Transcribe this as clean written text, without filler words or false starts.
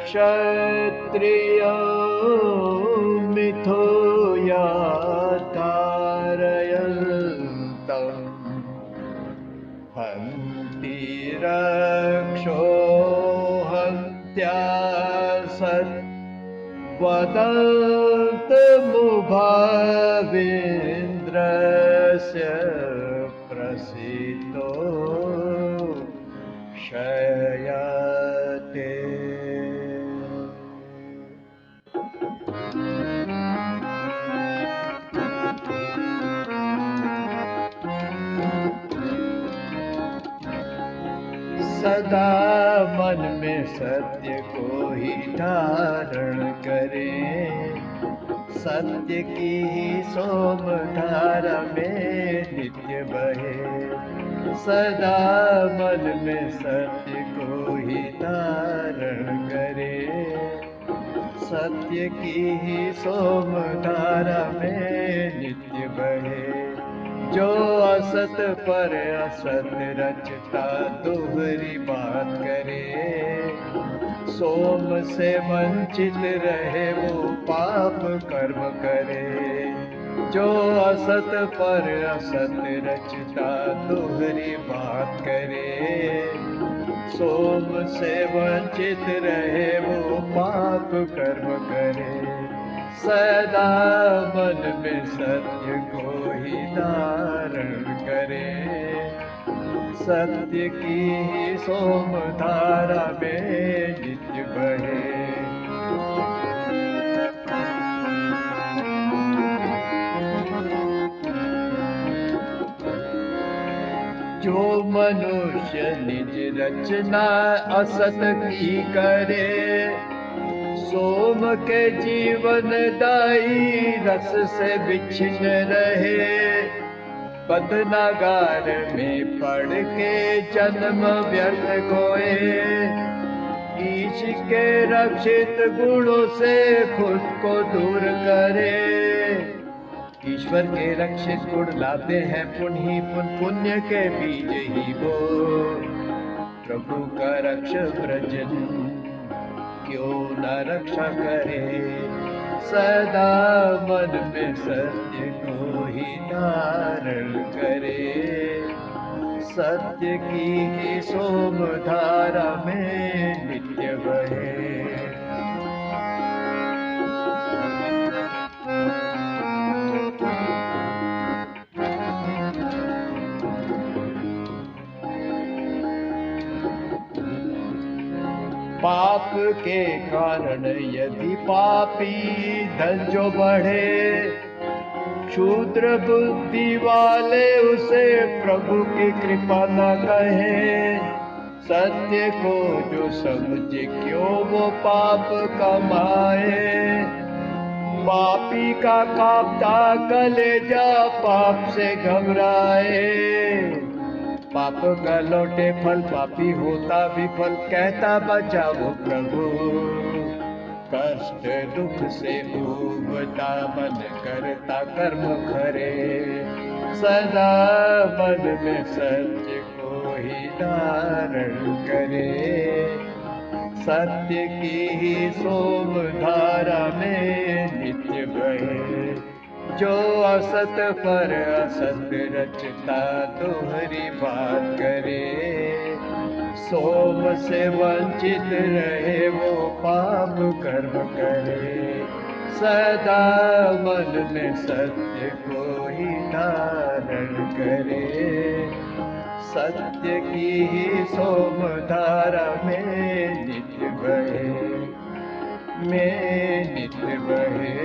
क्षत्रिय मिथो यातारयन्तम् हन्ति रक्षो हन्त्यासत् वदन्तमुभावेन्द्रस्य प्रसीतो क्षयते। सदा मन में सत्य को ही धारण करें, सत्य की ही सोम धारा में नित्य बहे। सदा मन में सत्य को ही धारण करें, सत्य की ही सोम धारा में नित्य बहे। जो असत पर असत रचता दोहरी बात करे, सोम से वंचित रहे वो पाप कर्म करे। जो असत पर असत रचता दोहरी बात करे, सोम से वंचित रहे वो पाप कर्म करे। सदा मन में सत्य को ही धारण करे, सत्य की ही सोम धारा में नित्य बहे। जो मनुष्य निज रचना असत की करे, सोम के जीवन दाई रस से विच्छिन्न रहे। बदनागार में पड़ के जन्म व्यर्थ खोए, ईश के रक्षित गुणों से खुद को दूर करे। ईश्वर के रक्षित गुण लाते हैं पुण्य ही पुण्य के बीज ही वो। प्रभु का रक्ष व्रजन क्यों न रक्षा करे। सदा मन में सत्य को ही धारण करे, सत्य की ही सोम धारा में नित्य बहे। पाप के कारण यदि पापी धन जो बढ़े, क्षुद्र बुद्धि वाले उसे प्रभु की कृपा न कहे। सत्य को जो समझे क्यों वो पाप कमाए। पापी का कांपता कलेजा पाप से घबराए। पाप का लौटे फल पापी होता विफल, कहता बचाओ प्रभु। कष्ट दुख से उबता मन करता कर्म करे। सदा मन में सत्य को ही धारण करे, सत्य की ही सोम धारा में नित्य बहे। जो असत पर असत रचता दोहरी बात करे, सोम से वंचित रहे वो पाप कर्म करे। सदा मन में सत्य को ही धारण करे, सत्य की ही सोम धारा में नित्य बहे, में नित्य बहे।